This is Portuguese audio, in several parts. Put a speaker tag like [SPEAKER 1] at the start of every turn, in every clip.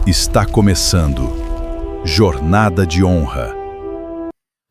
[SPEAKER 1] Está começando Jornada de Honra.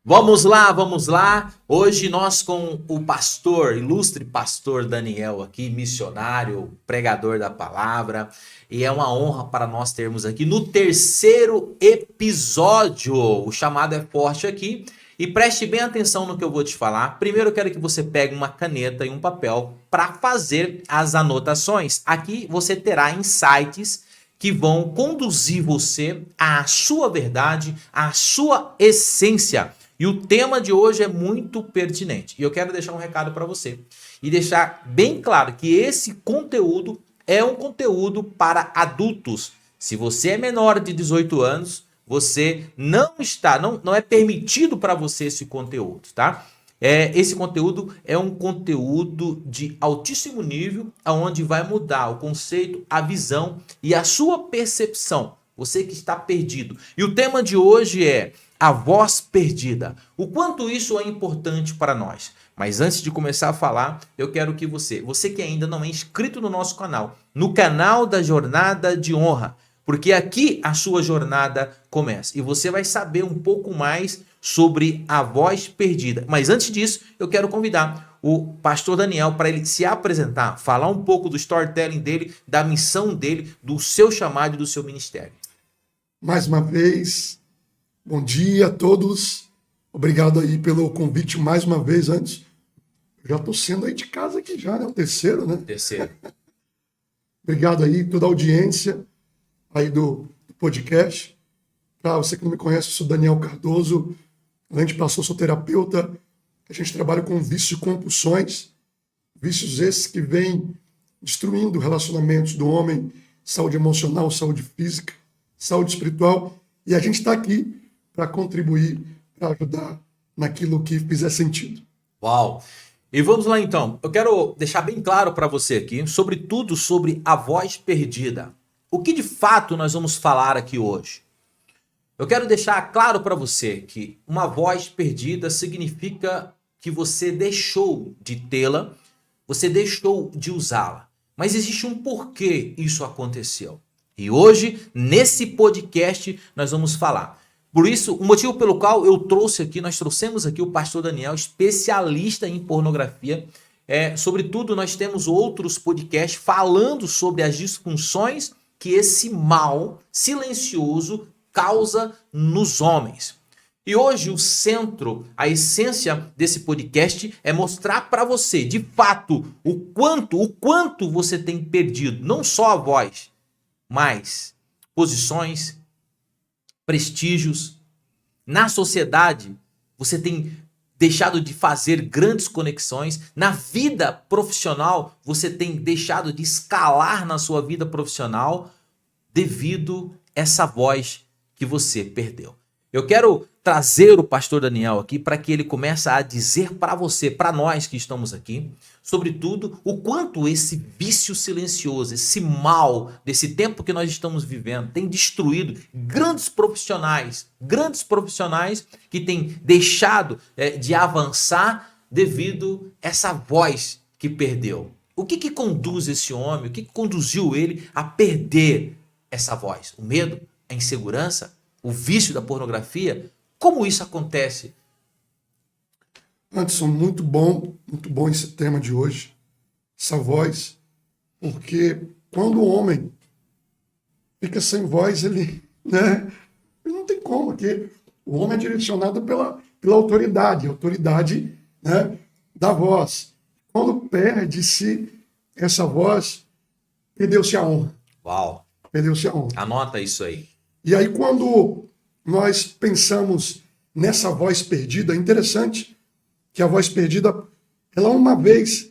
[SPEAKER 2] Vamos lá, vamos lá. Hoje nós com o pastor, ilustre pastor Daniel aqui, missionário, pregador da palavra. E é uma honra para nós termos aqui no terceiro episódio. O chamado é forte aqui. E preste bem atenção no que eu vou te falar. Primeiro eu quero que você pegue uma caneta e um papel para fazer as anotações. Aqui você terá insights que vão conduzir você à sua verdade, à sua essência. E o tema de hoje é muito pertinente. E eu quero deixar um recado para você. E deixar bem claro que esse conteúdo é um conteúdo para adultos. Se você é menor de 18 anos, você não é permitido para você esse conteúdo, tá? Esse conteúdo é um conteúdo de altíssimo nível, onde vai mudar o conceito, a visão e a sua percepção. Você que está perdido. E o tema de hoje é a voz perdida. O quanto isso é importante para nós. Mas antes de começar a falar, eu quero que você que ainda não é inscrito no nosso canal, no canal da Jornada de Honra, porque aqui a sua jornada começa. E você vai saber um pouco mais sobre a voz perdida. Mas antes disso, eu quero convidar o pastor Daniel para ele se apresentar, falar um pouco do storytelling dele, da missão dele, do seu chamado e do seu ministério.
[SPEAKER 3] Mais uma vez, bom dia a todos. Obrigado aí pelo convite mais uma vez antes. Eu já estou sendo aí de casa aqui já, né? O terceiro, né?
[SPEAKER 2] Terceiro.
[SPEAKER 3] Obrigado aí, toda a audiência aí do podcast. Para você que não me conhece, eu sou Daniel Cardoso, além de pastor, sou terapeuta. A gente trabalha com vícios e compulsões, vícios esses que vêm destruindo relacionamentos do homem, saúde emocional, saúde física, saúde espiritual. E a gente está aqui para contribuir, para ajudar naquilo que fizer sentido.
[SPEAKER 2] Uau! E vamos lá então. Eu quero deixar bem claro para você aqui, sobretudo sobre a voz perdida. O que de fato nós vamos falar aqui hoje? Eu quero deixar claro para você que uma voz perdida significa que você deixou de tê-la, você deixou de usá-la. Mas existe um porquê isso aconteceu. E hoje, nesse podcast, nós vamos falar. Por isso, o motivo pelo qual nós trouxemos aqui o pastor Daniel, especialista em pornografia. Sobretudo, nós temos outros podcasts falando sobre as disfunções que esse mal silencioso causa nos homens. E hoje o centro, a essência desse podcast é mostrar para você, de fato, o quanto você tem perdido, não só a voz, mas posições, prestígios. Na sociedade, você tem deixado de fazer grandes conexões. Na vida profissional, você tem deixado de escalar na sua vida profissional devido a essa voz que você perdeu. Eu quero trazer o pastor Daniel aqui para que ele comece a dizer para você, para nós que estamos aqui, sobretudo, o quanto esse vício silencioso, esse mal desse tempo que nós estamos vivendo tem destruído grandes profissionais que têm deixado de avançar devido a essa voz que perdeu. O que conduz esse homem, o que conduziu ele a perder essa voz? O medo? A insegurança? O vício da pornografia? Como isso acontece?
[SPEAKER 3] Anderson, muito bom esse tema de hoje, essa voz, porque quando o homem fica sem voz, ele não tem como, porque o homem é direcionado pela autoridade, a autoridade, né, da voz. Quando perde-se essa voz, perdeu-se a honra.
[SPEAKER 2] Uau!
[SPEAKER 3] Perdeu-se a honra.
[SPEAKER 2] Anota isso aí.
[SPEAKER 3] E aí, quando nós pensamos nessa voz perdida, é interessante que a voz perdida, ela uma vez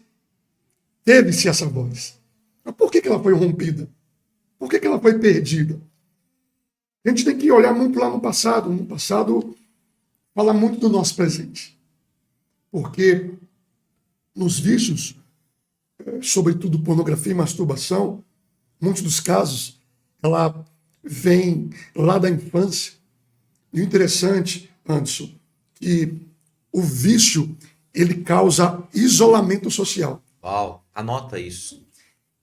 [SPEAKER 3] teve-se essa voz. Mas por que ela foi rompida? Por que ela foi perdida? A gente tem que olhar muito lá no passado. No passado, fala muito do nosso presente. Porque nos vícios, sobretudo pornografia e masturbação, muitos dos casos, ela vem lá da infância. E o interessante, Anderson, que o vício, ele causa isolamento social.
[SPEAKER 2] Uau, anota isso.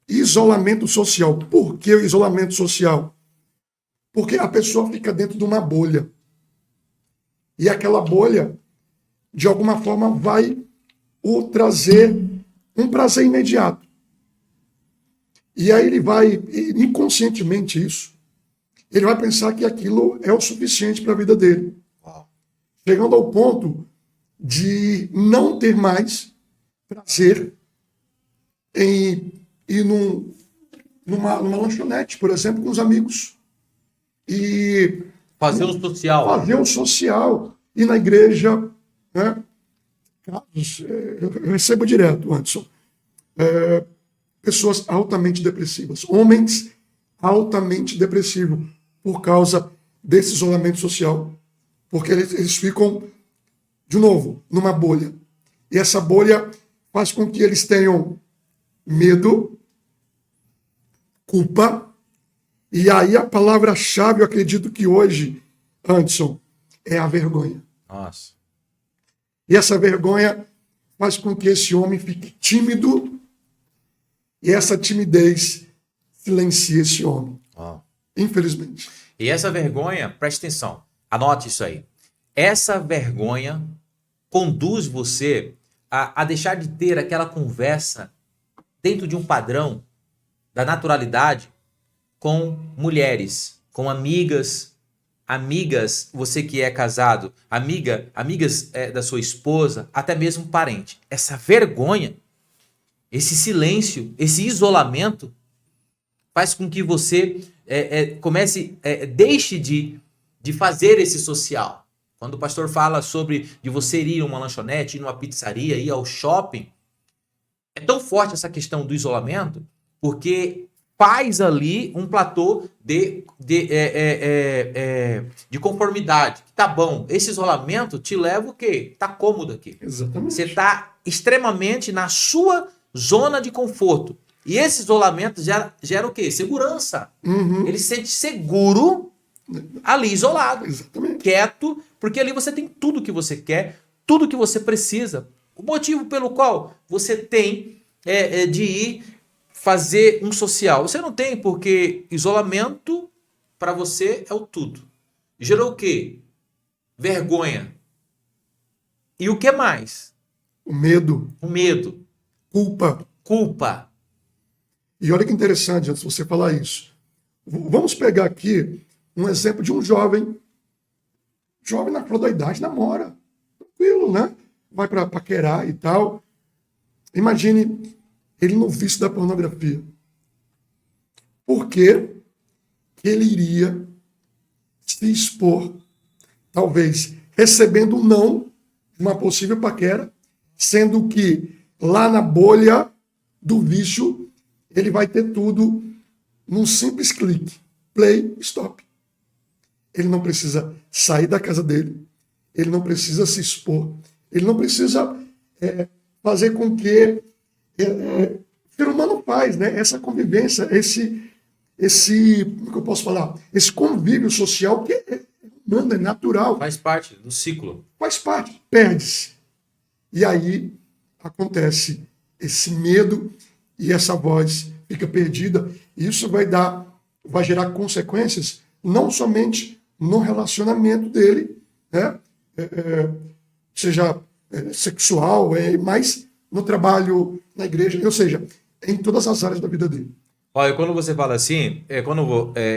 [SPEAKER 3] Isolamento social. Por que o isolamento social? Porque a pessoa fica dentro de uma bolha. E aquela bolha, de alguma forma, vai o trazer um prazer imediato. E aí ele vai, inconscientemente isso, ele vai pensar que aquilo é o suficiente para a vida dele. Chegando ao ponto de não ter mais prazer em ir numa lanchonete, por exemplo, com os amigos. E
[SPEAKER 2] Fazer um social.
[SPEAKER 3] fazer um social. Ir na igreja, né? Casos, eu recebo direto, Anderson. Pessoas altamente depressivas. Homens altamente depressivos por causa desse isolamento social. Porque eles ficam, de novo, numa bolha. E essa bolha faz com que eles tenham medo, culpa. E aí a palavra-chave, eu acredito que hoje, Anderson, é a vergonha.
[SPEAKER 2] Nossa.
[SPEAKER 3] E essa vergonha faz com que esse homem fique tímido e essa timidez silencie esse homem. Infelizmente.
[SPEAKER 2] E essa vergonha, preste atenção, anote isso aí. Essa vergonha conduz você a deixar de ter aquela conversa dentro de um padrão da naturalidade com mulheres, com amigas, você que é casado, amigas da sua esposa, até mesmo parente. Essa vergonha, esse silêncio, esse isolamento faz com que você deixe de fazer esse social. Quando o pastor fala sobre de você ir a uma lanchonete, ir numa pizzaria, ir ao shopping, é tão forte essa questão do isolamento, porque faz ali um platô de conformidade. Tá bom, esse isolamento te leva o quê? Tá cômodo aqui.
[SPEAKER 3] Exatamente.
[SPEAKER 2] Você tá extremamente na sua zona de conforto. E esse isolamento gera o quê? Segurança.
[SPEAKER 3] Uhum.
[SPEAKER 2] Ele se sente seguro ali isolado,
[SPEAKER 3] Exatamente.
[SPEAKER 2] quieto, porque ali você tem tudo que você quer, tudo que você precisa. O motivo pelo qual você tem de ir fazer um social. Você não tem, porque isolamento para você é o tudo. Gerou o quê? Vergonha. E o que mais?
[SPEAKER 3] O medo.
[SPEAKER 2] O medo.
[SPEAKER 3] Culpa.
[SPEAKER 2] Culpa.
[SPEAKER 3] E olha que interessante, antes de você falar isso. Vamos pegar aqui um exemplo de um jovem na flor da idade, namora. Tranquilo, né? Vai para paquerar e tal. Imagine ele no vício da pornografia. Por que ele iria se expor, talvez recebendo um não de uma possível paquera, sendo que lá na bolha do vício ele vai ter tudo num simples clique. Play, stop. Ele não precisa sair da casa dele, ele não precisa se expor, ele não precisa fazer com que o ser humano faz, né? Essa convivência, como é que eu posso falar? Esse convívio social que é humano, é natural.
[SPEAKER 2] Faz parte do ciclo.
[SPEAKER 3] Faz parte, perde-se. E aí acontece esse medo e essa voz fica perdida. E isso vai gerar consequências não somente no relacionamento dele, né? Seja sexual, mas no trabalho, na igreja, ou seja, em todas as áreas da vida dele.
[SPEAKER 2] Olha, quando você fala assim,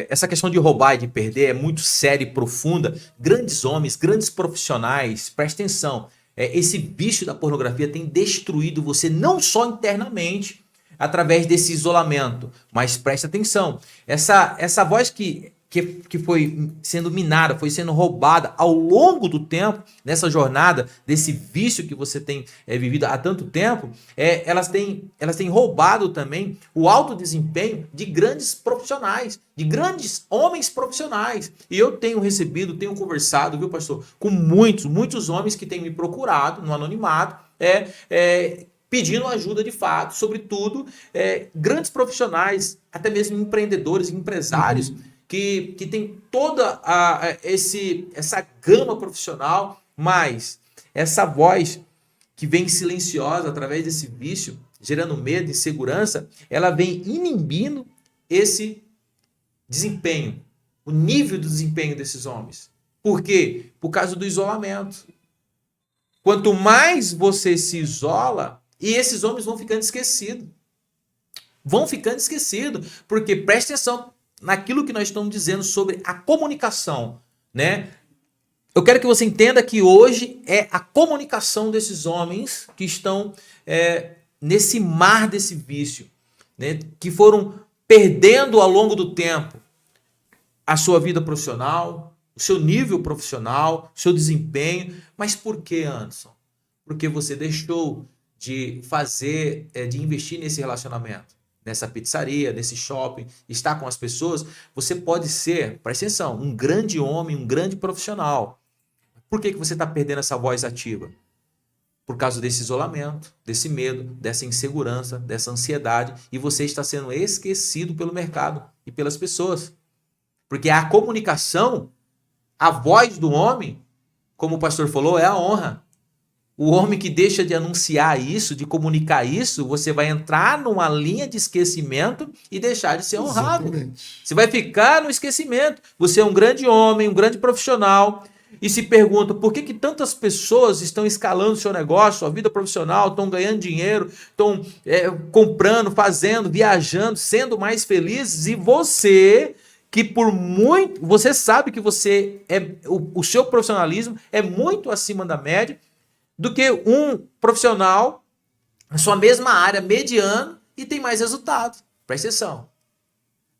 [SPEAKER 2] essa questão de roubar e de perder é muito séria e profunda. Grandes homens, grandes profissionais, presta atenção, esse vício da pornografia tem destruído você não só internamente, através desse isolamento, mas presta atenção, essa voz que foi sendo minada, foi sendo roubada ao longo do tempo, nessa jornada, desse vício que você tem vivido há tanto tempo, elas têm roubado também o alto desempenho de grandes profissionais, de grandes homens profissionais. E eu tenho conversado, viu, pastor, com muitos homens que têm me procurado no anonimato, pedindo ajuda de fato, sobretudo grandes profissionais, até mesmo empreendedores, empresários, que tem toda essa gama profissional, mas essa voz que vem silenciosa através desse vício, gerando medo e insegurança, ela vem inibindo esse desempenho, o nível do desempenho desses homens. Por quê? Por causa do isolamento. Quanto mais você se isola, e esses homens vão ficando esquecidos. Vão ficando esquecidos. Porque preste atenção naquilo que nós estamos dizendo sobre a comunicação, né? Eu quero que você entenda que hoje é a comunicação desses homens que estão nesse mar desse vício, né? Que foram perdendo ao longo do tempo a sua vida profissional, o seu nível profissional, o seu desempenho. Mas por que, Anderson? Porque você deixou de fazer, de investir nesse relacionamento, nessa pizzaria, nesse shopping, estar com as pessoas. Você pode ser, presta atenção, um grande homem, um grande profissional. Por que você está perdendo essa voz ativa? Por causa desse isolamento, desse medo, dessa insegurança, dessa ansiedade, e você está sendo esquecido pelo mercado e pelas pessoas. Porque a comunicação, a voz do homem, como o pastor falou, é a honra. O homem que deixa de anunciar isso, de comunicar isso, você vai entrar numa linha de esquecimento e deixar de ser honrado.
[SPEAKER 3] Exatamente.
[SPEAKER 2] Você vai ficar no esquecimento. Você é um grande homem, um grande profissional, e se pergunta por que tantas pessoas estão escalando seu negócio, sua vida profissional, estão ganhando dinheiro, estão comprando, fazendo, viajando, sendo mais felizes, e você, que por muito, você sabe que você o seu profissionalismo é muito acima da média do que um profissional na sua mesma área, mediano, e tem mais resultado. Presta atenção.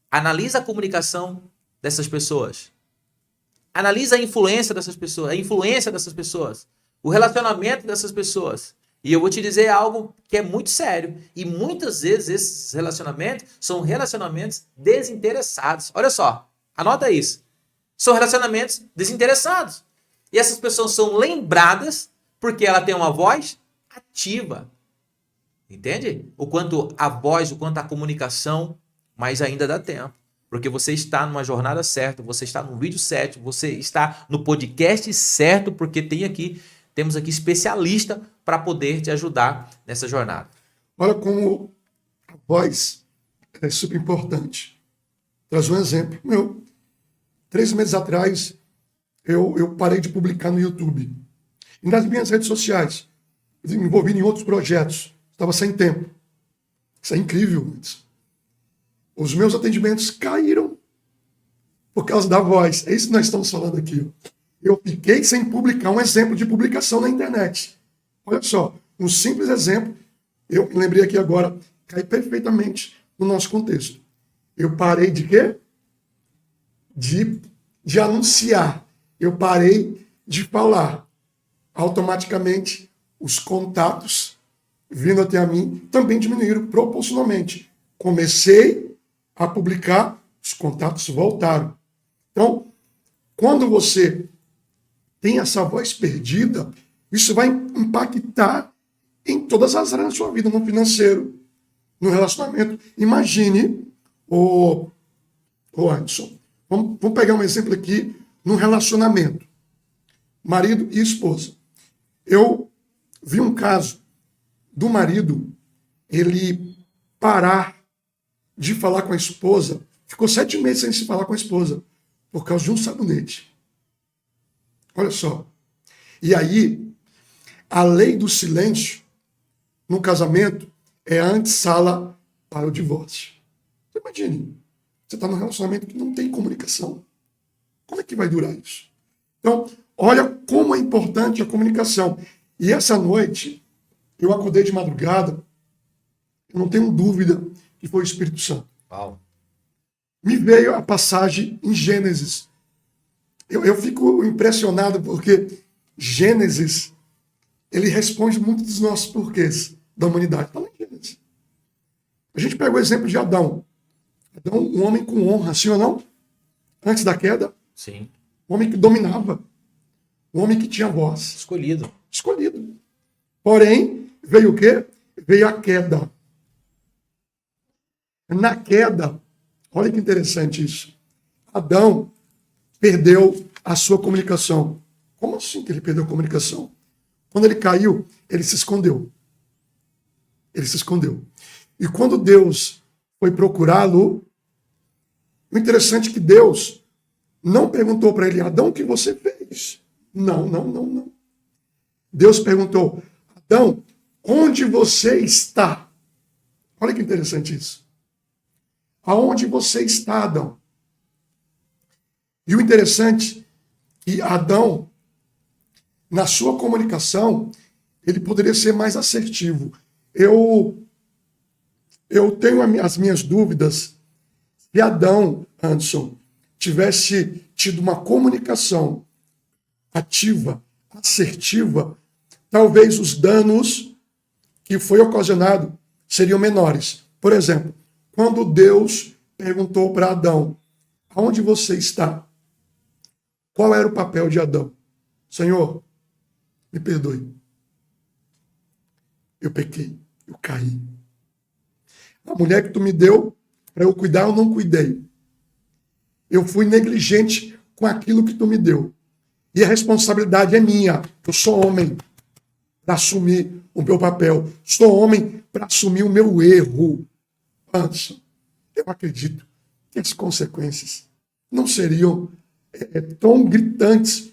[SPEAKER 2] Analisa a comunicação dessas pessoas. Analisa a influência dessas pessoas, o relacionamento dessas pessoas. E eu vou te dizer algo que é muito sério. E muitas vezes esses relacionamentos são relacionamentos desinteressados. Olha só, anota isso. São relacionamentos desinteressados. E essas pessoas são lembradas porque ela tem uma voz ativa. Entende? O quanto a voz, o quanto a comunicação, mas ainda dá tempo. Porque você está numa jornada certa, você está no vídeo certo, você está no podcast certo, porque temos aqui especialista para poder te ajudar nessa jornada.
[SPEAKER 3] Olha como a voz é super importante. Traz um exemplo. 3 meses atrás, eu parei de publicar no YouTube. E nas minhas redes sociais, me envolvi em outros projetos. Estava sem tempo. Isso é incrível. Os meus atendimentos caíram por causa da voz. É isso que nós estamos falando aqui. Eu fiquei sem publicar um exemplo de publicação na internet. Olha só, um simples exemplo. Eu me lembrei aqui agora, cai perfeitamente no nosso contexto. Eu parei de quê? De anunciar. Eu parei de falar. Automaticamente, os contatos vindo até a mim também diminuíram proporcionalmente. Comecei a publicar, os contatos voltaram. Então, quando você tem essa voz perdida, isso vai impactar em todas as áreas da sua vida, no financeiro, no relacionamento. Imagine, o Anderson, vamos pegar um exemplo aqui no relacionamento, marido e esposa. Eu vi um caso do marido, ele parar de falar com a esposa, ficou 7 meses sem se falar com a esposa, por causa de um sabonete. Olha só. E aí, a lei do silêncio no casamento é a antessala para o divórcio. Você imagine, você está num relacionamento que não tem comunicação. Como é que vai durar isso? Então, olha como é importante a comunicação. E essa noite, eu acordei de madrugada, eu não tenho dúvida que foi o Espírito Santo.
[SPEAKER 2] Uau.
[SPEAKER 3] Me veio a passagem em Gênesis. Eu fico impressionado porque Gênesis, ele responde muito dos nossos porquês da humanidade. Está lá em Gênesis. A gente pega o exemplo de Adão. Adão, um homem com honra, sim ou não? Antes da queda.
[SPEAKER 2] Sim.
[SPEAKER 3] Um homem que dominava. Um homem que tinha voz.
[SPEAKER 2] Escolhido.
[SPEAKER 3] Porém, veio o quê? Veio a queda. Na queda, olha que interessante isso. Adão perdeu a sua comunicação. Como assim que ele perdeu a comunicação? Quando ele caiu, ele se escondeu. E quando Deus foi procurá-lo, o interessante é que Deus não perguntou para ele, Adão, o que você fez? Não, não, não, não. Deus perguntou, Adão, onde você está? Olha que interessante isso. Aonde você está, Adão? E o interessante é que Adão, na sua comunicação, ele poderia ser mais assertivo. Eu tenho as minhas dúvidas se Adão, Anderson, tivesse tido uma comunicação ativa, assertiva, talvez os danos que foi ocasionado seriam menores. Por exemplo, quando Deus perguntou para Adão, aonde você está? Qual era o papel de Adão? Senhor, me perdoe. Eu pequei, eu caí. A mulher que tu me deu para eu cuidar, eu não cuidei. Eu fui negligente com aquilo que tu me deu. E a responsabilidade é minha. Eu sou homem para assumir o meu papel. Sou homem para assumir o meu erro. Anderson, eu acredito que as consequências não seriam tão gritantes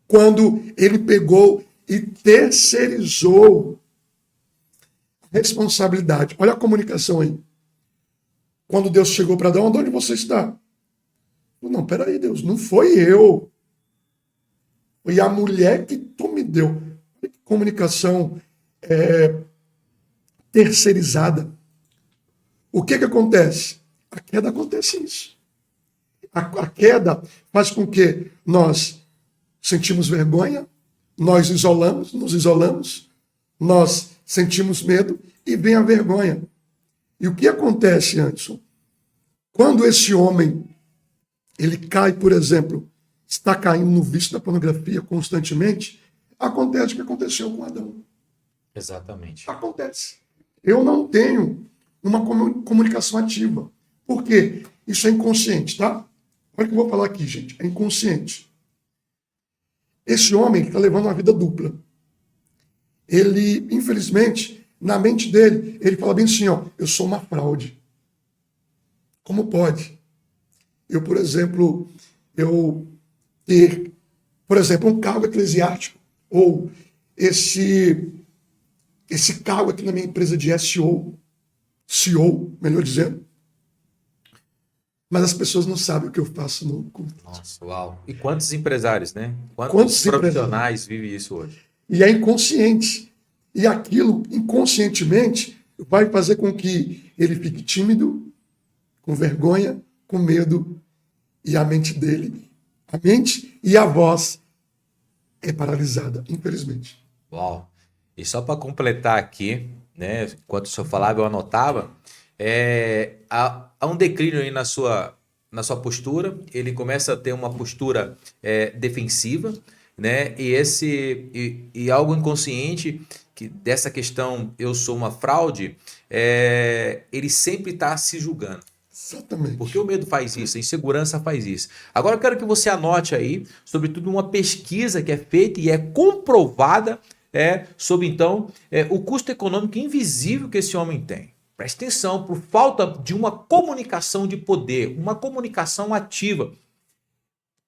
[SPEAKER 3] quando ele pegou e terceirizou a responsabilidade. Olha a comunicação aí. Quando Deus chegou para Adão, onde você está? Não, peraí, Deus, não foi eu. Foi a mulher que tu me deu. Comunicação terceirizada. O que acontece? A queda acontece isso. A queda faz com que nós sentimos vergonha, nós nos isolamos, nós sentimos medo e vem a vergonha. E o que acontece, Anderson? Quando esse homem, ele cai, por exemplo, está caindo no vício da pornografia constantemente, acontece o que aconteceu com Adão.
[SPEAKER 2] Exatamente.
[SPEAKER 3] Acontece. Eu não tenho uma comunicação ativa. Por quê? Isso é inconsciente, tá? Olha o que eu vou falar aqui, gente. É inconsciente. Esse homem está levando uma vida dupla. Ele, infelizmente, na mente dele, ele fala bem assim, ó, eu sou uma fraude. Como pode? Eu, por exemplo, ter, por exemplo, um cargo eclesiástico, ou esse cargo aqui na minha empresa de CEO, melhor dizendo, mas as pessoas não sabem o que eu faço no culto.
[SPEAKER 2] Nossa, uau. E quantos empresários, né? Quantos profissionais vivem isso hoje?
[SPEAKER 3] E é inconsciente. E aquilo, inconscientemente, vai fazer com que ele fique tímido, com vergonha, com medo, e a mente dele, a mente e a voz é paralisada, infelizmente.
[SPEAKER 2] Uau. E só para completar aqui, né? Enquanto o senhor falava, eu anotava, há um declínio aí na sua postura, ele começa a ter uma postura defensiva, né? E algo inconsciente, que dessa questão eu sou uma fraude, ele sempre está se julgando.
[SPEAKER 3] Exatamente.
[SPEAKER 2] Porque o medo faz isso, a insegurança faz isso. Agora eu quero que você anote aí, sobretudo uma pesquisa que é feita e é comprovada sobre, então, o custo econômico invisível que esse homem tem. Preste atenção, por falta de uma comunicação de poder, uma comunicação ativa.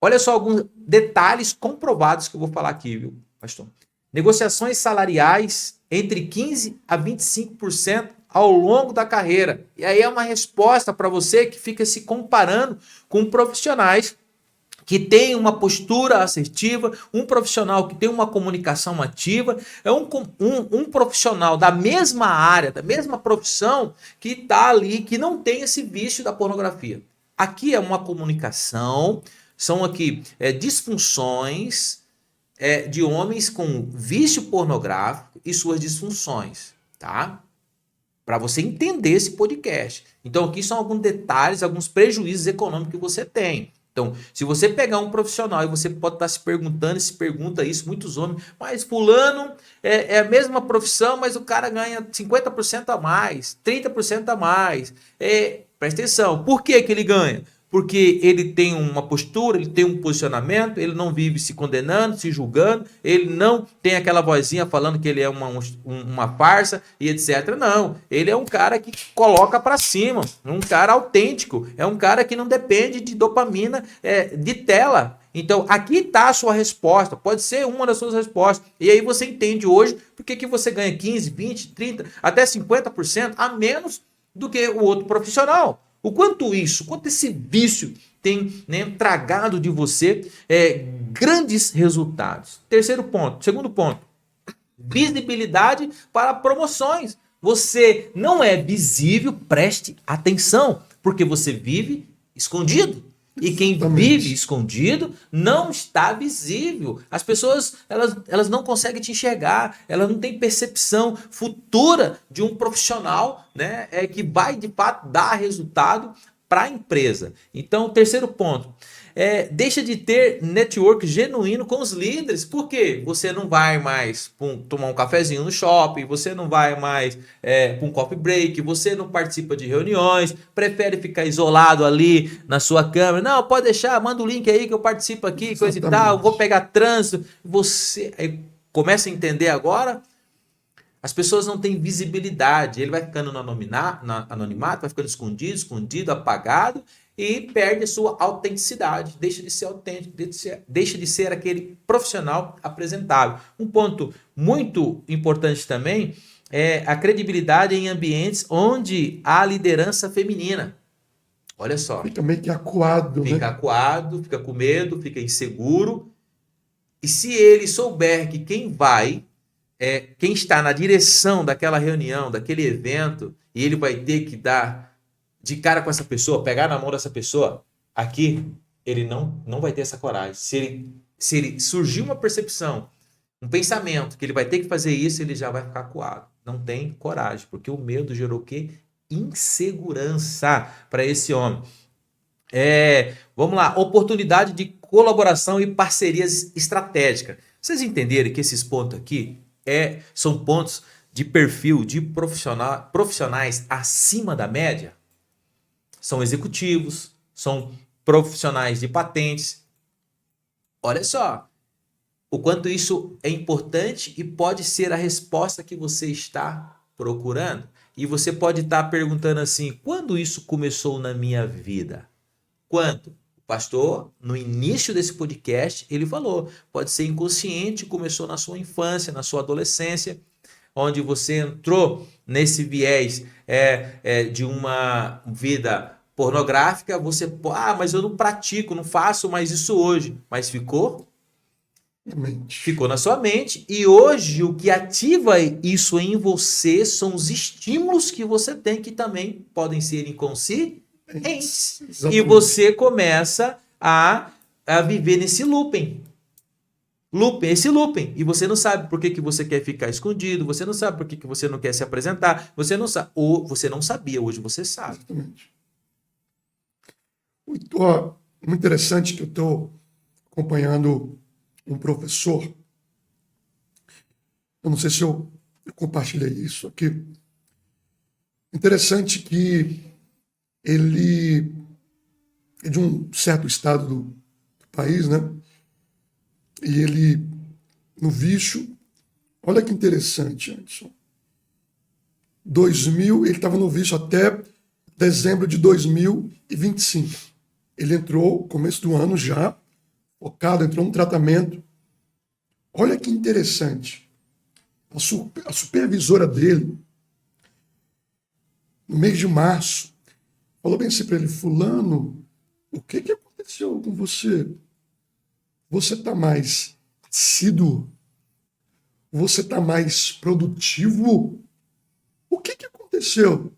[SPEAKER 2] Olha só alguns detalhes comprovados que eu vou falar aqui, viu, pastor? Negociações salariais entre 15% a 25% ao longo da carreira. E aí é uma resposta para você que fica se comparando com profissionais que tem uma postura assertiva, um profissional que tem uma comunicação ativa, é um profissional da mesma área, da mesma profissão, que está ali, que não tem esse vício da pornografia. Aqui é uma comunicação, são aqui disfunções de homens com vício pornográfico e suas disfunções, tá? Para você entender esse podcast. Então aqui são alguns detalhes, alguns prejuízos econômicos que você tem. Então, se você pegar um profissional e você pode estar se perguntando, e se pergunta isso, muitos homens, mas fulano é a mesma profissão, mas o cara ganha 50% a mais, 30% a mais. Presta atenção, por que ele ganha? porque ele tem uma postura, ele tem um posicionamento, ele não vive se condenando, se julgando, ele não tem aquela vozinha falando que ele é uma farsa e etc. Não, ele é um cara que coloca para cima, um cara autêntico, é um cara que não depende de dopamina de tela. Então, aqui está a sua resposta, pode ser uma das suas respostas. E aí você entende hoje por que você ganha 15, 20, 30, até 50% a menos do que o outro profissional. O quanto esse vício tem, né, tragado de você grandes resultados. Segundo ponto, visibilidade para promoções. Você não é visível, preste atenção, porque você vive escondido. E quem vive escondido não está visível. As pessoas elas não conseguem te enxergar, elas não têm percepção futura de um profissional, né, que vai de fato dar resultado para a empresa. Então, terceiro ponto, deixa de ter network genuíno com os líderes. Por quê? Você não vai mais tomar um cafezinho no shopping, você não vai mais para um coffee break, você não participa de reuniões, prefere ficar isolado ali na sua câmera. Não, pode deixar, manda o link aí que eu participo aqui, coisa e tal, vou pegar trânsito. Você começa a entender agora? As pessoas não têm visibilidade, ele vai ficando no anonimato, vai ficando escondido, apagado, e perde a sua autenticidade, deixa de ser autêntico, deixa de ser aquele profissional apresentável. Um ponto muito importante também é a credibilidade em ambientes onde há liderança feminina. Olha só.
[SPEAKER 3] Fica meio que acuado, né?
[SPEAKER 2] Fica acuado, fica com medo, fica inseguro. E se ele souber que quem está na direção daquela reunião, daquele evento, e ele vai ter que dar de cara com essa pessoa, pegar na mão dessa pessoa, aqui ele não vai ter essa coragem. Se ele surgir uma percepção, um pensamento que ele vai ter que fazer isso, ele já vai ficar acuado. Não tem coragem, porque o medo gerou o quê? Insegurança para esse homem. Vamos lá, oportunidade de colaboração e parcerias estratégicas. Vocês entenderem que esses pontos aqui são pontos de perfil de profissionais acima da média? São executivos, são profissionais de patentes. Olha só o quanto isso é importante e pode ser a resposta que você está procurando. E você pode estar perguntando assim, quando isso começou na minha vida? Quando? O pastor, no início desse podcast, ele falou, pode ser inconsciente, começou na sua infância, na sua adolescência, onde você entrou nesse viés de uma vida pornográfica, mas eu não pratico, não faço mais isso hoje. Mas ficou na sua mente, e hoje o que ativa isso em você são os estímulos que você tem, que também podem ser inconscientes. E você começa a viver nesse looping. E você não sabe por que você quer ficar escondido, você não sabe por que você não quer se apresentar, você não sabe, ou você não sabia, hoje você sabe.
[SPEAKER 3] Exatamente. Muito interessante que eu estou acompanhando um professor. Eu não sei se eu compartilhei isso aqui. Interessante que ele é de um certo estado do país, né? E ele, no vício, olha que interessante, Anderson. Ele estava no vício até dezembro de 2025. Ele entrou, começo do ano já, focado, entrou no tratamento. Olha que interessante. A supervisora dele, no mês de março, falou bem assim para ele, fulano, o que aconteceu com você? Você está mais assíduo? Você está mais produtivo? O que aconteceu?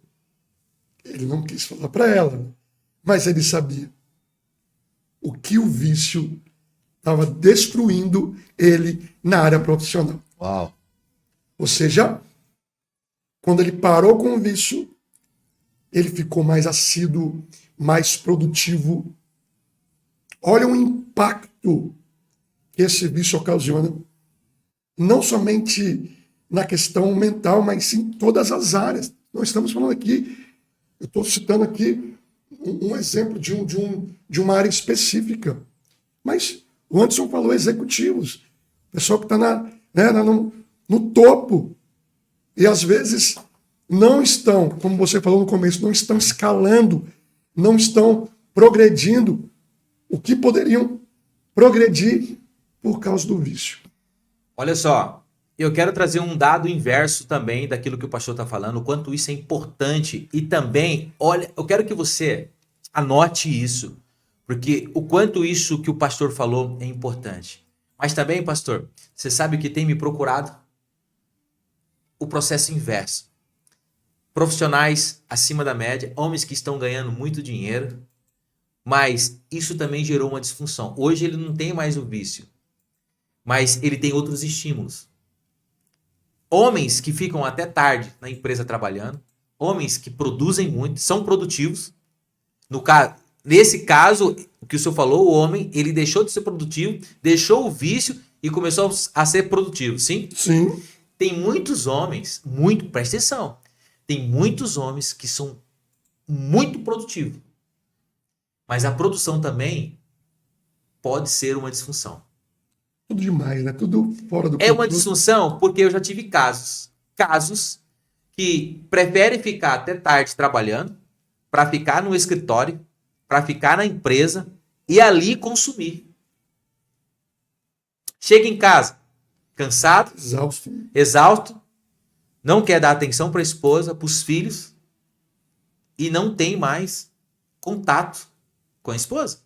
[SPEAKER 3] Ele não quis falar para ela, mas ele sabia o que o vício estava destruindo ele na área profissional.
[SPEAKER 2] Uau!
[SPEAKER 3] Ou seja, quando ele parou com o vício, ele ficou mais assíduo, mais produtivo. Olha o impacto que esse vício ocasiona, não somente na questão mental, mas em todas as áreas. Nós estamos falando aqui, eu estou citando aqui um exemplo de uma área específica. Mas o Anderson falou executivos, pessoal que está no topo. E às vezes não estão, como você falou no começo, não estão escalando, não estão progredindo o que poderiam progredir por causa do vício.
[SPEAKER 2] Olha só, eu quero trazer um dado inverso também daquilo que o pastor está falando, o quanto isso é importante. E também, olha, eu quero que você anote isso, porque o quanto isso que o pastor falou é importante. Mas também, pastor, você sabe o que tem me procurado? O processo inverso. Profissionais acima da média, homens que estão ganhando muito dinheiro, mas isso também gerou uma disfunção. Hoje ele não tem mais o vício, mas ele tem outros estímulos. Homens que ficam até tarde na empresa trabalhando, homens que produzem muito, são produtivos. Nesse caso, o que o senhor falou, o homem, ele deixou de ser produtivo, deixou o vício e começou a ser produtivo, sim?
[SPEAKER 3] Sim.
[SPEAKER 2] Tem muitos homens, presta atenção, tem muitos homens que são muito produtivos, mas a produção também pode ser uma disfunção.
[SPEAKER 3] Tudo demais, né? Tudo fora do
[SPEAKER 2] É uma disfunção porque eu já tive casos que preferem ficar até tarde trabalhando para ficar no escritório, para ficar na empresa e ali consumir. Chega em casa, cansado, exausto, não quer dar atenção para a esposa, para os filhos e não tem mais contato com a esposa.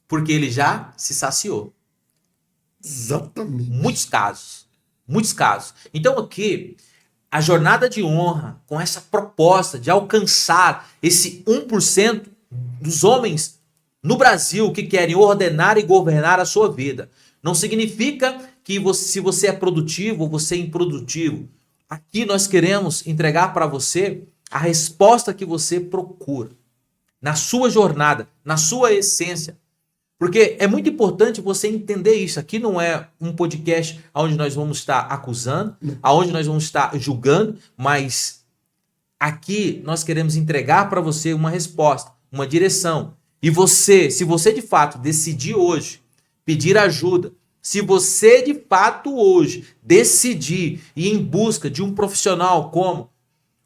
[SPEAKER 2] Porque ele já se saciou.
[SPEAKER 3] Exatamente.
[SPEAKER 2] Muitos casos. Então aqui, a jornada de honra, com essa proposta de alcançar esse 1% dos homens no Brasil que querem ordenar e governar a sua vida, não significa que se você é produtivo ou você é improdutivo. Aqui nós queremos entregar para você a resposta que você procura na sua jornada, na sua essência. Porque é muito importante você entender isso. Aqui não é um podcast onde nós vamos estar acusando, onde nós vamos estar julgando, mas aqui nós queremos entregar para você uma resposta, uma direção. E você, se você de fato decidir hoje pedir ajuda, se você de fato hoje decidir ir em busca de um profissional como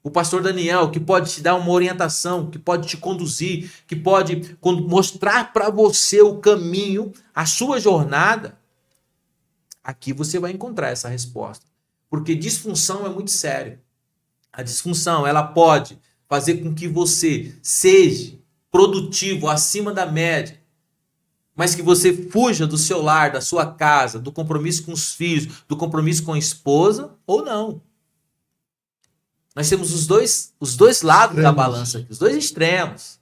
[SPEAKER 2] o pastor Daniel, que pode te dar uma orientação, que pode te conduzir, que pode mostrar para você o caminho, a sua jornada, aqui você vai encontrar essa resposta. Porque disfunção é muito sério. A disfunção, ela pode fazer com que você seja produtivo acima da média, mas que você fuja do seu lar, da sua casa, do compromisso com os filhos, do compromisso com a esposa, ou não. Nós temos os dois lados da balança aqui, os dois extremos.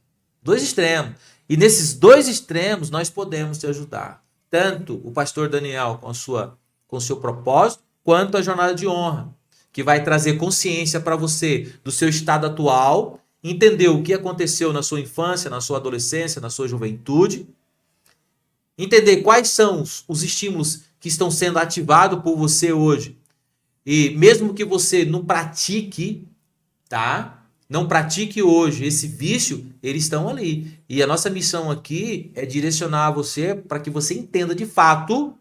[SPEAKER 2] E nesses dois extremos nós podemos te ajudar. Tanto o pastor Daniel com o seu propósito, quanto a jornada de honra, que vai trazer consciência para você do seu estado atual, entender o que aconteceu na sua infância, na sua adolescência, na sua juventude, entender quais são os estímulos que estão sendo ativados por você hoje. E mesmo que você não pratique, tá? Não pratique hoje esse vício, eles estão ali. E a nossa missão aqui é direcionar você para que você entenda de fato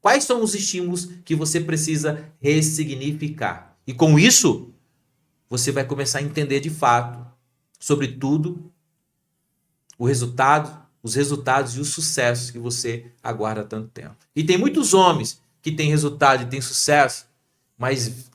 [SPEAKER 2] quais são os estímulos que você precisa ressignificar. E com isso, você vai começar a entender de fato, sobretudo, os resultados e o sucesso que você aguarda há tanto tempo. E tem muitos homens que têm resultado e têm sucesso, mas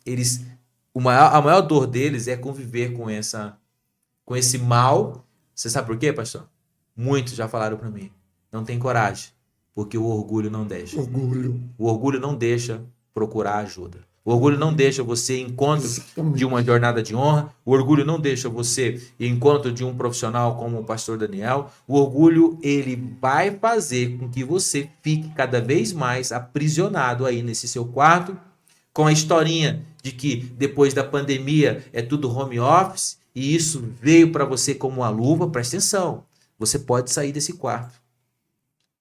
[SPEAKER 2] a maior dor deles é conviver com esse mal. Você sabe por quê, pastor? Muitos já falaram para mim. Não tem coragem, porque o orgulho não deixa. O orgulho não deixa procurar ajuda. O orgulho não deixa você ir em encontro de uma jornada de honra. O orgulho não deixa você ir em encontro de um profissional como o pastor Daniel. O orgulho, ele vai fazer com que você fique cada vez mais aprisionado aí nesse seu quarto, com a historinha de que depois da pandemia é tudo home office e isso veio para você como uma luva. Presta atenção, você pode sair desse quarto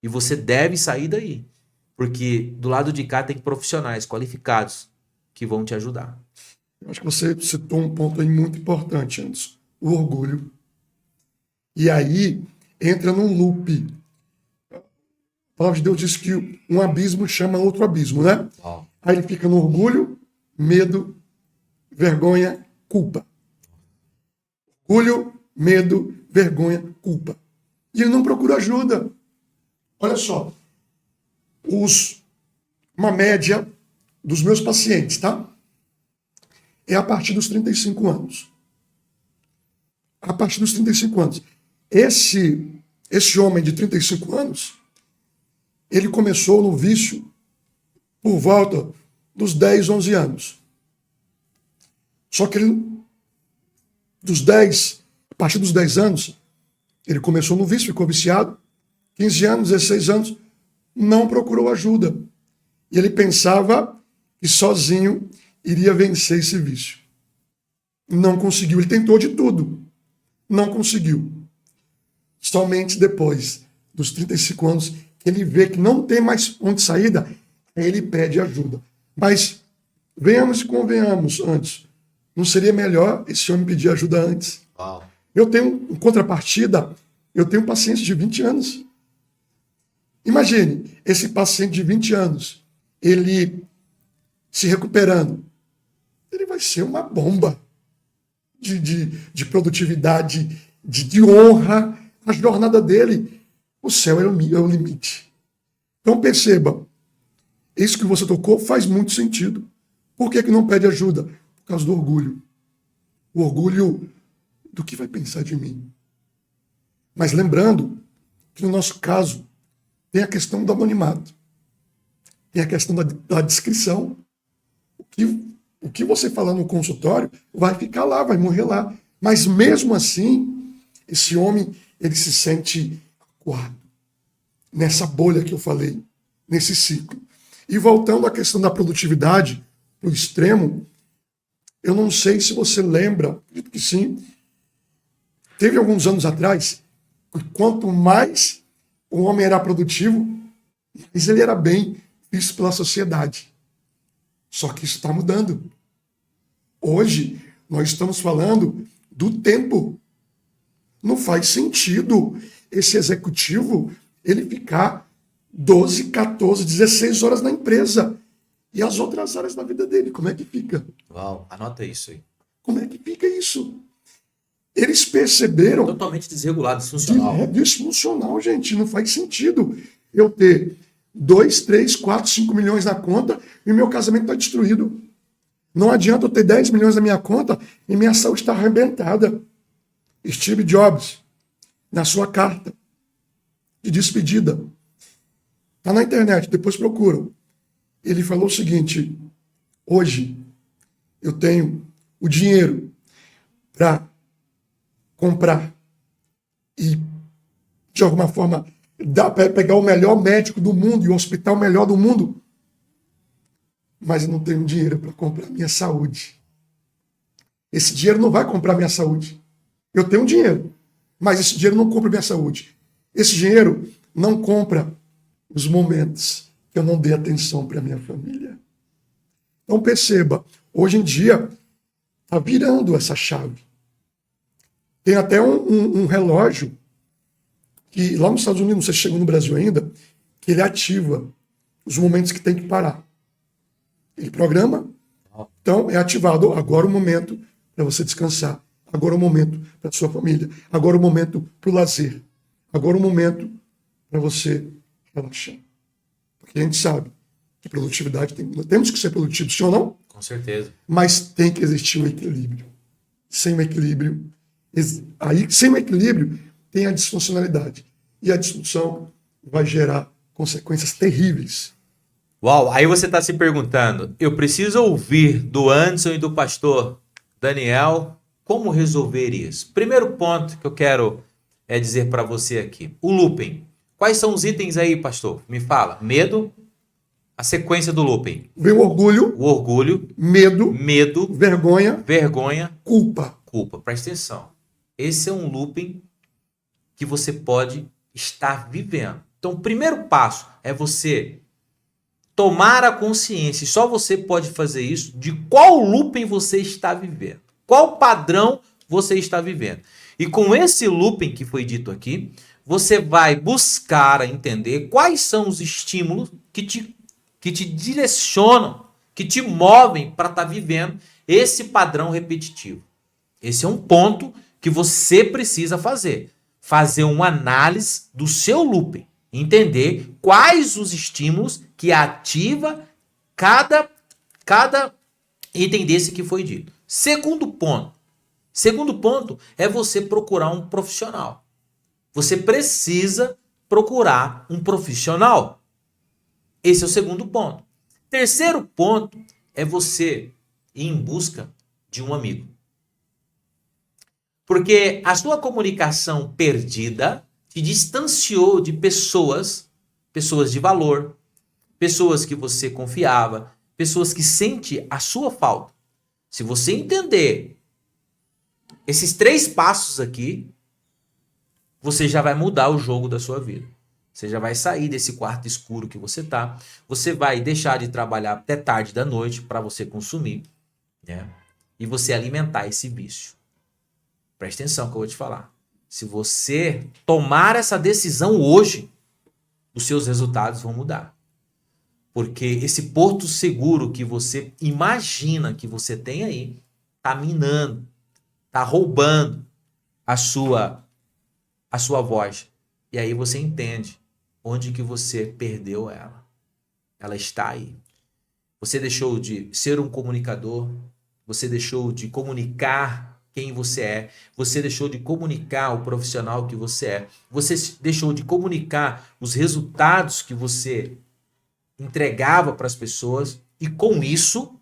[SPEAKER 2] e você deve sair daí, porque do lado de cá tem profissionais qualificados que vão te ajudar.
[SPEAKER 3] Eu acho que você citou um ponto aí muito importante, Anderson. O orgulho. E aí entra num loop. A palavra de Deus diz que um abismo chama outro abismo, né?
[SPEAKER 2] Uau.
[SPEAKER 3] Aí ele fica no orgulho, medo, vergonha, culpa. Orgulho, medo, vergonha, culpa. E ele não procura ajuda. Olha só, uma média dos meus pacientes, tá? É a partir dos 35 anos. A partir dos 35 anos. Esse homem de 35 anos, ele começou no vício por volta dos 10, 11 anos. Só que ele, a partir dos 10 anos, ele começou no vício, ficou viciado. 15 anos, 16 anos, não procurou ajuda. E ele pensava que sozinho iria vencer esse vício. Não conseguiu. Ele tentou de tudo. Não conseguiu. Somente depois dos 35 anos, ele vê que não tem mais onde saída, aí ele pede ajuda. Mas venhamos e convenhamos antes. Não seria melhor esse homem pedir ajuda antes?
[SPEAKER 2] Uau.
[SPEAKER 3] Eu tenho, em contrapartida, eu tenho um paciente de 20 anos. Imagine, esse paciente de 20 anos, ele se recuperando, ele vai ser uma bomba de produtividade, de honra. A jornada dele, o céu é o limite. Então perceba, isso que você tocou faz muito sentido. Por que não pede ajuda? Por causa do orgulho. O orgulho do que vai pensar de mim. Mas lembrando que no nosso caso tem a questão do anonimato. Tem a questão da descrição. O que você falar no consultório vai ficar lá, vai morrer lá. Mas mesmo assim, esse homem, ele se sente acuado. Nessa bolha que eu falei, nesse ciclo. E voltando à questão da produtividade, para o extremo, eu não sei se você lembra, acredito que sim, teve alguns anos atrás, que quanto mais o homem era produtivo, mais ele era bem visto pela sociedade. Só que isso está mudando. Hoje, nós estamos falando do tempo. Não faz sentido esse executivo ele ficar 12, 14, 16 horas na empresa. E as outras áreas da vida dele, como é que fica?
[SPEAKER 2] Uau, anota isso aí.
[SPEAKER 3] Como é que fica isso? Eles perceberam...
[SPEAKER 2] Totalmente desregulado, disfuncional.
[SPEAKER 3] Disfuncional, gente. Não faz sentido eu ter 2, 3, 4, 5 milhões na conta e meu casamento está destruído. Não adianta eu ter 10 milhões na minha conta e minha saúde está arrebentada. Steve Jobs, na sua carta de despedida, está na internet, depois procuram. Ele falou o seguinte: hoje eu tenho o dinheiro para comprar e, de alguma forma, dá para pegar o melhor médico do mundo e o hospital melhor do mundo, mas eu não tenho dinheiro para comprar minha saúde. Esse dinheiro não vai comprar minha saúde. Eu tenho dinheiro, mas esse dinheiro não compra minha saúde. Esse dinheiro não compra os momentos que eu não dei atenção para minha família. Então perceba, hoje em dia está virando essa chave. Tem até um relógio que lá nos Estados Unidos, não sei se chegou no Brasil ainda, que ele ativa os momentos que tem que parar. Ele programa, então é ativado. Agora o momento para você descansar. Agora o momento para sua família. Agora o momento para o lazer. Agora o momento para você relaxar. Porque a gente sabe que produtividade temos que ser produtivos, sim ou não?
[SPEAKER 2] Com certeza.
[SPEAKER 3] Mas tem que existir um equilíbrio. Sem o equilíbrio, sem o equilíbrio tem a disfuncionalidade. E a disfunção vai gerar consequências terríveis.
[SPEAKER 2] Uau, aí você está se perguntando, eu preciso ouvir do Anderson e do pastor Daniel como resolver isso. Primeiro ponto que eu quero dizer para você aqui, o looping. Quais são os itens aí, pastor? Me fala. Medo, a sequência do looping.
[SPEAKER 3] Vem o
[SPEAKER 2] orgulho,
[SPEAKER 3] medo,
[SPEAKER 2] vergonha,
[SPEAKER 3] culpa.
[SPEAKER 2] Presta atenção. Esse é um looping que você pode estar vivendo. Então, o primeiro passo é você tomar a consciência, e só você pode fazer isso, de qual looping você está vivendo. Qual padrão você está vivendo. E com esse looping que foi dito aqui, você vai buscar a entender quais são os estímulos que te direcionam, que te movem para estar vivendo esse padrão repetitivo. Esse é um ponto que você precisa fazer. Fazer uma análise do seu looping. Entender quais os estímulos que ativa cada item desse que foi dito. Segundo ponto é você procurar um profissional. Você precisa procurar um profissional. Esse é o segundo ponto. Terceiro ponto é você ir em busca de um amigo. Porque a sua comunicação perdida te distanciou de pessoas de valor, pessoas que você confiava, pessoas que sentem a sua falta. Se você entender esses 3 passos aqui, você já vai mudar o jogo da sua vida. Você já vai sair desse quarto escuro que você tá. Você vai deixar de trabalhar até tarde da noite para você consumir, né? E você alimentar esse vício. Presta atenção que eu vou te falar. Se você tomar essa decisão hoje, os seus resultados vão mudar. Porque esse porto seguro que você imagina que você tem aí, tá minando, tá roubando a sua voz. E aí você entende onde que você perdeu ela. Ela está aí. Você deixou de ser um comunicador, você deixou de comunicar quem você é, você deixou de comunicar o profissional que você é, você deixou de comunicar os resultados que você entregava para as pessoas, e com isso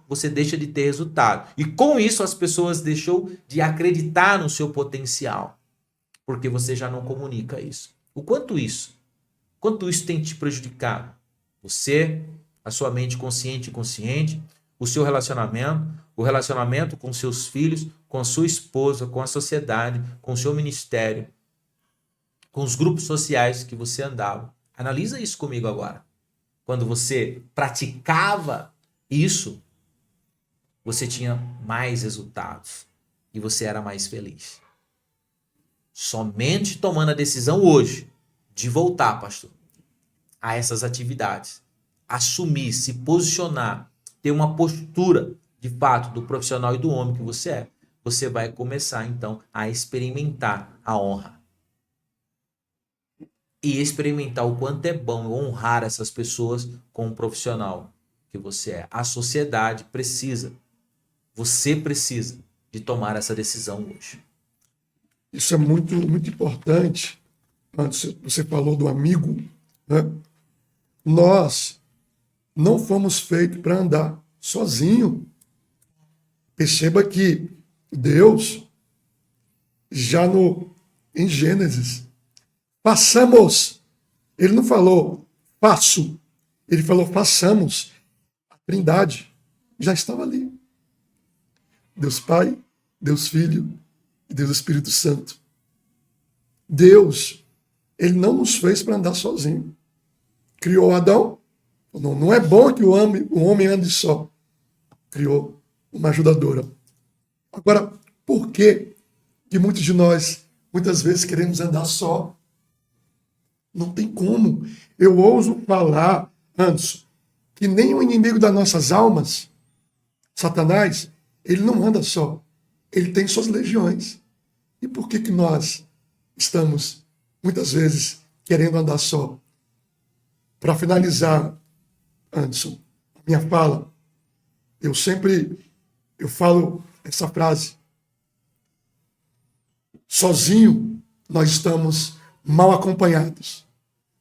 [SPEAKER 2] você deixa de ter resultado. E com isso as pessoas deixam de acreditar no seu potencial, porque você já não comunica isso. O quanto isso tem te prejudicado? Você, a sua mente consciente e inconsciente, o seu relacionamento, o relacionamento com seus filhos, com a sua esposa, com a sociedade, com o seu ministério, com os grupos sociais que você andava. Analisa isso comigo agora. Quando você praticava isso, você tinha mais resultados e você era mais feliz. Somente tomando a decisão hoje de voltar, pastor, a essas atividades, assumir, se posicionar, ter uma postura de fato do profissional e do homem que você é, você vai começar então a experimentar a honra. E experimentar o quanto é bom honrar essas pessoas com o profissional que você é. A sociedade precisa, você precisa de tomar essa decisão hoje.
[SPEAKER 3] Isso é muito, muito importante. Antes você falou do amigo, né? Nós não fomos feitos para andar sozinho. Perceba que Deus, já em Gênesis, façamos. Ele não falou faço, ele falou façamos. A Trindade já estava ali. Deus Pai, Deus Filho e Deus Espírito Santo. Deus, ele não nos fez para andar sozinho. Criou Adão. Não é bom que o homem ande só. Criou uma ajudadora. Agora, por que muitos de nós, muitas vezes, queremos andar só? Não tem como. Eu ouso falar, Anderson, que nem o inimigo das nossas almas, Satanás, ele não anda só. Ele tem suas legiões. E por que nós estamos, muitas vezes, querendo andar só? Para finalizar, Anderson, minha fala, eu falo essa frase. Sozinho, nós estamos mal acompanhados.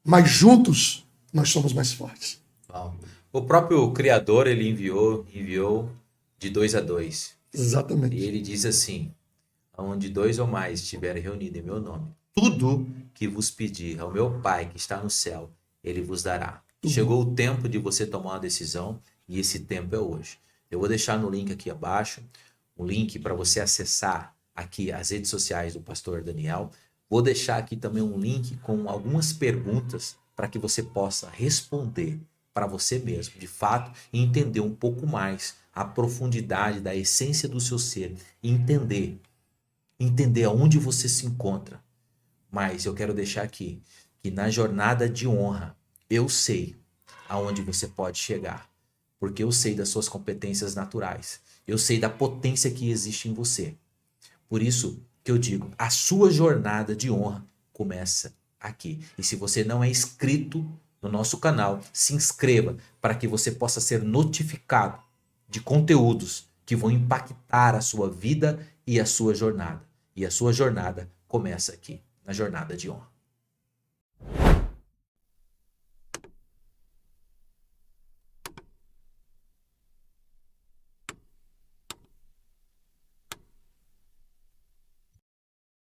[SPEAKER 3] Mas juntos, nós somos mais fortes.
[SPEAKER 2] O próprio Criador, ele enviou de 2 a 2.
[SPEAKER 3] Exatamente.
[SPEAKER 2] E ele diz assim: onde 2 ou mais estiverem reunidos em meu nome, tudo que vos pedir ao meu Pai que está no céu, ele vos dará. Chegou o tempo de você tomar uma decisão, e esse tempo é hoje. Eu vou deixar no link aqui abaixo, um link para você acessar aqui as redes sociais do pastor Daniel. Vou deixar aqui também um link com algumas perguntas para que você possa responder para você mesmo, de fato, e entender um pouco mais a profundidade da essência do seu ser, e entender entender aonde você se encontra. Mas eu quero deixar aqui que na jornada de honra, eu sei aonde você pode chegar. Porque eu sei das suas competências naturais. Eu sei da potência que existe em você. Por isso que eu digo, a sua jornada de honra começa aqui. E se você não é inscrito no nosso canal, se inscreva para que você possa ser notificado de conteúdos que vão impactar a sua vida e a sua jornada. E a sua jornada começa aqui, na jornada de honra.